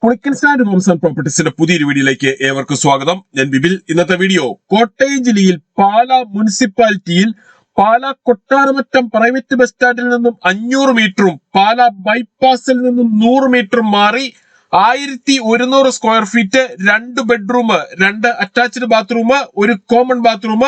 Pulikkal stand Holmes and പ്രോപ്പർട്ടീസിന്റെ പുതിയൊരു വീഡിയോയിലേക്ക് ഏവർക്കും സ്വാഗതം. ഞാൻ ബിബിൽ. ഇന്നത്തെ വീഡിയോ കോട്ടയം ജില്ലയിൽ പാലാ മുനിസിപ്പാലിറ്റിയിൽ പാലാ കൊട്ടാരമറ്റം പ്രൈവറ്റ് ബസ് സ്റ്റാൻഡിൽ നിന്നും 500 മീറ്ററും പാലാ ബൈപ്പാസിൽ നിന്നും 100 മീറ്ററും മാറി 1100 square feet 2 bedroom, 2 attached bathroom, ഒരു common bathroom,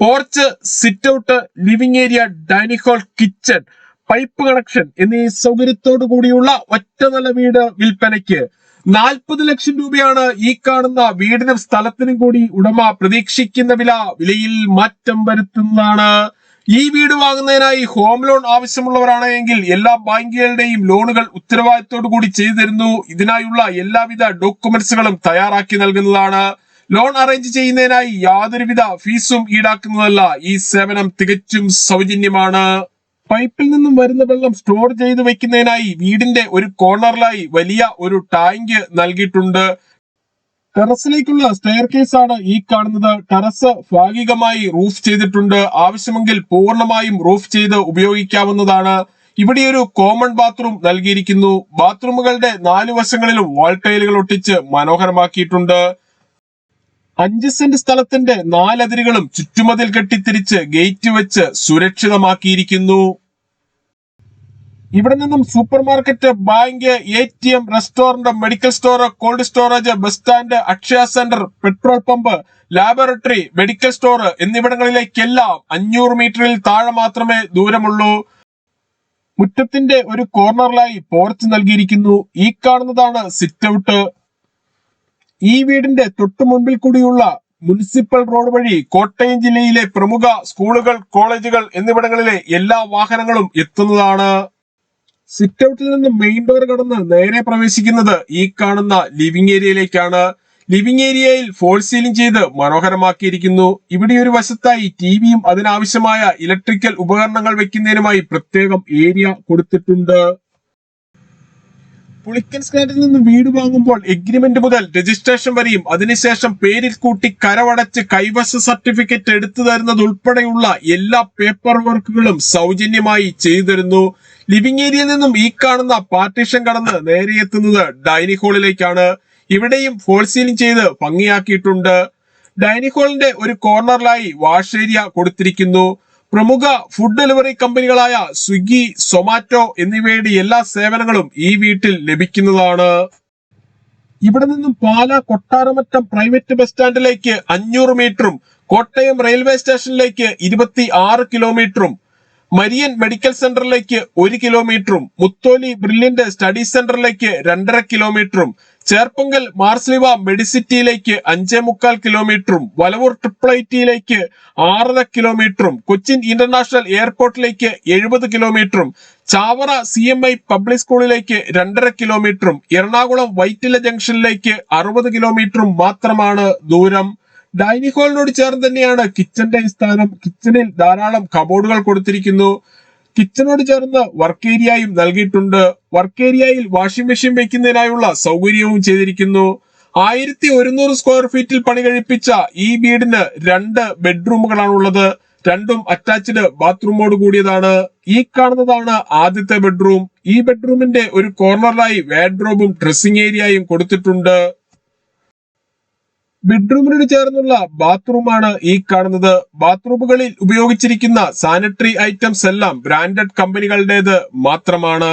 porch, sit out, living area, dining hall, kitchen, pipe connection എന്നീ സൗകര്യത്തോടു കൂടിയുള്ള ഒറ്റ നില വീട് വിൽപ്പനയ്ക്ക് 40 ലക്ഷം രൂപയാണ് ഈ കാണുന്ന വീടിനും സ്ഥലത്തിനും കൂടി ഉടമ പ്രതീക്ഷിക്കുന്ന വിലയിൽ മാറ്റം വരുത്തുന്നതാണ്. ഈ വീട് വാങ്ങുന്നതിനായി ഹോം ലോൺ ആവശ്യമുള്ളവരാണെങ്കിൽ എല്ലാ ബാങ്കുകളുടെയും ലോണുകൾ ഉത്തരവാദിത്തോടു കൂടി ചെയ്തു തരുന്നു. ഇതിനായുള്ള എല്ലാവിധ ഡോക്യുമെന്റ്സുകളും തയ്യാറാക്കി നൽകുന്നതാണ്. ലോൺ അറേഞ്ച് ചെയ്യുന്നതിനായി യാതൊരുവിധ ഫീസും ഈടാക്കുന്നതല്ല. ഈ സേവനം തികച്ചും സൗജന്യമാണ്. പൈപ്പിൽ നിന്നും വരുന്ന വെള്ളം സ്റ്റോർ ചെയ്ത് വെക്കുന്നതിനായി വീടിന്റെ ഒരു കോർണറിലായി വലിയ ഒരു ടാങ്ക് നൽകിയിട്ടുണ്ട്. ടെറസിലേക്കുള്ള സ്റ്റെയർ കേസ് ആണ് ഈ കാണുന്നത്. ടെറസ് ഭാഗികമായി റൂഫ് ചെയ്തിട്ടുണ്ട്. ആവശ്യമെങ്കിൽ പൂർണ്ണമായും റൂഫ് ചെയ്ത് ഉപയോഗിക്കാവുന്നതാണ്. ഇവിടെ ഒരു കോമൺ ബാത്റൂം നൽകിയിരിക്കുന്നു. ബാത്റൂമുകളുടെ 4 വശങ്ങളിലും വാൾ ടൈലുകൾ ഒട്ടിച്ച് മനോഹരമാക്കിയിട്ടുണ്ട്. 5 സെന്റ് സ്ഥലത്തിന്റെ 4 അതിരുകളും ചുറ്റുമതിൽ കെട്ടിത്തിരിച്ച് ഗേറ്റ് വെച്ച് സുരക്ഷിതമാക്കിയിരിക്കുന്നു. ഇവിടെ നിന്നും supermarket, bank, ATM, restaurant, medical store, cold storage, bus stand, Akshaya centre, petrol pump, laboratory, medical store എന്നിവിടങ്ങളിലേക്കെല്ലാം 500 മീറ്ററിൽ താഴെ മാത്രമേ ദൂരമുള്ളൂ. മുറ്റത്തിന്റെ ഒരു കോർണറിലായി പോർച്ച് നൽകിയിരിക്കുന്നു. ഈ കാണുന്നതാണ് സിറ്റ് ഔട്ട്. ഈ വീടിന്റെ തൊട്ടു മുൻപിൽ കൂടിയുള്ള മുനിസിപ്പൽ റോഡ് വഴി കോട്ടയം ജില്ലയിലെ പ്രമുഖ സ്കൂളുകൾ, കോളേജുകൾ എന്നിവിടങ്ങളിലെ എല്ലാ വാഹനങ്ങളും എത്തുന്നതാണ്. സിറ്റ് ഔട്ടിൽ നിന്ന് മെയിൻ ഡോർ കടന്ന് നേരെ പ്രവേശിക്കുന്നത് ഈ കാണുന്ന ലിവിംഗ് ഏരിയയിലേക്കാണ്. ലിവിംഗ് ഏരിയയിൽ ഫോൾ സീലിംഗ് ചെയ്ത് മനോഹരമാക്കിയിരിക്കുന്നു. ഇവിടെ ഒരു വശത്തായി ടിവിയും അതിനാവശ്യമായ ഇലക്ട്രിക്കൽ ഉപകരണങ്ങൾ വെക്കുന്നതിനുമായി പ്രത്യേകം ഏരിയ കൊടുത്തിട്ടുണ്ട്. പുളിക്കൽ സ്റ്റാൻഡിൽ നിന്ന് വീട് വാങ്ങുമ്പോൾ എഗ്രിമെന്റ് മുതൽ രജിസ്ട്രേഷൻ വരെയും അതിനുശേഷം പേരിൽ കൂട്ടി കരവടച്ച് കൈവശ സർട്ടിഫിക്കറ്റ് എടുത്തു തരുന്നത് ഉൾപ്പെടെയുള്ള എല്ലാ പേപ്പർ വർക്കുകളും സൗജന്യമായി ചെയ്തു തരുന്നു. ലിവിംഗ് ഏരിയയിൽ നിന്നും ഈ കാണുന്ന പാർട്ടീഷൻ കടന്ന് നേരെ എത്തുന്നത് ഡൈനിങ് ഹാളിലേക്കാണ്. ഇവിടെയും ഫോൾ സീലിംഗ് ചെയ്ത് ഭംഗിയാക്കിയിട്ടുണ്ട്. ഡൈനിങ് ഹാളിന്റെ ഒരു കോർണറിലായി വാഷ് ഏരിയ കൊടുത്തിരിക്കുന്നു. പ്രമുഖ ഫുഡ് ഡെലിവറി കമ്പനികളായ സ്വിഗ്ഗി, സൊമാറ്റോ എന്നിവയുടെ എല്ലാ സേവനങ്ങളും ഈ വീട്ടിൽ ലഭിക്കുന്നതാണ്. ഇവിടെ നിന്നും പാലാ കൊട്ടാരമറ്റം പ്രൈവറ്റ് ബസ് സ്റ്റാൻഡിലേക്ക് 500 മീറ്ററും കോട്ടയം റെയിൽവേ സ്റ്റേഷനിലേക്ക് 26 കിലോമീറ്ററും, മരിയൻ മെഡിക്കൽ സെന്ററിലേക്ക് 1 കിലോമീറ്ററും, മുത്തോലി ബ്രില്യന്റ് സ്റ്റഡി സെന്ററിലേക്ക് 2.5 കിലോമീറ്ററും, ചേർപ്പങ്കൽ മാർസ്ലിവ മെഡിസിറ്റിയിലേക്ക് 5.25 കിലോമീറ്ററും, വലവൂർ ട്രിപ്പിൾ ഐറ്റിയിലേക്ക് 6.5 കിലോമീറ്ററും, കൊച്ചിൻ ഇന്റർനാഷണൽ എയർപോർട്ടിലേക്ക് 70 കിലോമീറ്ററും, ചാവറ CMI പബ്ലിക് സ്കൂളിലേക്ക് 2.5 കിലോമീറ്ററും, എറണാകുളം വൈറ്റില ജംഗ്ഷനിലേക്ക് 60 കിലോമീറ്ററും മാത്രമാണ് ദൂരം. ഡൈനിങ് ഹാളിനോട് ചേർന്ന് തന്നെയാണ് കിച്ചന്റെ സ്ഥാനം. കിച്ചണിൽ ധാരാളം കബോർഡുകൾ കൊടുത്തിരിക്കുന്നു. കിച്ചണോട് ചേർന്ന് വർക്ക് ഏരിയയും നൽകിയിട്ടുണ്ട്. വർക്ക് ഏരിയയിൽ വാഷിംഗ് മെഷീൻ വെക്കുന്നതിനായുള്ള സൗകര്യവും ചെയ്തിരിക്കുന്നു. 1100 സ്ക്വയർ ഫീറ്റിൽ പണി കഴിപ്പിച്ച ഈ വീടിന് 2 ബെഡ്റൂമുകളാണുള്ളത്. 2ഉം അറ്റാച്ച്ഡ് ബാത്റൂമോട് കൂടിയതാണ്. ഈ കാണുന്നതാണ് ആദ്യത്തെ ബെഡ്റൂം. ഈ ബെഡ്റൂമിന്റെ ഒരു കോർണറിലായി വാർഡ്രോബും ഡ്രസ്സിംഗ് ഏരിയയും കൊടുത്തിട്ടുണ്ട്. ബെഡ്റൂമിനോട് ചേർന്നുള്ള ബാത്റൂമാണ് ഈ കാണുന്നത്. ബാത്റൂമുകളിൽ ഉപയോഗിച്ചിരിക്കുന്ന സാനിറ്ററി ഐറ്റംസ് എല്ലാം ബ്രാൻഡഡ് കമ്പനികളുടേത് മാത്രമാണ്.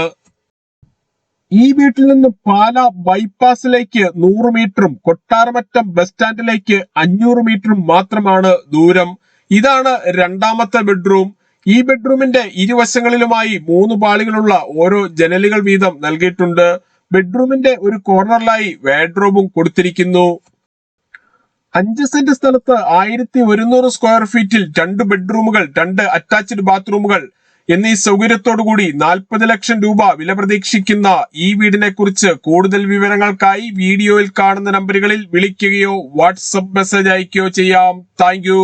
ഈ വീട്ടിൽ നിന്ന് പാലാ ബൈപ്പാസിലേക്ക് 100 മീറ്ററും കൊട്ടാരമറ്റം ബസ് സ്റ്റാൻഡിലേക്ക് 500 മീറ്ററും മാത്രമാണ് ദൂരം. ഇതാണ് രണ്ടാമത്തെ ബെഡ്റൂം. ഈ ബെഡ്റൂമിന്റെ ഇരുവശങ്ങളിലുമായി 3 പാളികളുള്ള ഓരോ ജനലുകൾ വീതം നൽകിയിട്ടുണ്ട്. ബെഡ്റൂമിന്റെ ഒരു കോർണറിലായി വാർഡ്രോബും കൊടുത്തിരിക്കുന്നു. 5 സെന്റ് സ്ഥലത്ത് 1100 സ്ക്വയർ ഫീറ്റിൽ 2 ബെഡ്റൂമുകൾ, 2 അറ്റാച്ച്ഡ് ബാത്റൂമുകൾ എന്നീ സൗകര്യത്തോടു കൂടി 40 ലക്ഷം രൂപ വില പ്രതീക്ഷിക്കുന്ന ഈ വീടിനെ കുറിച്ച് കൂടുതൽ വിവരങ്ങൾക്കായി വീഡിയോയിൽ കാണുന്ന നമ്പറുകളിൽ വിളിക്കുകയോ വാട്സപ്പ് മെസ്സേജ് അയക്കുകയോ ചെയ്യാം. താങ്ക്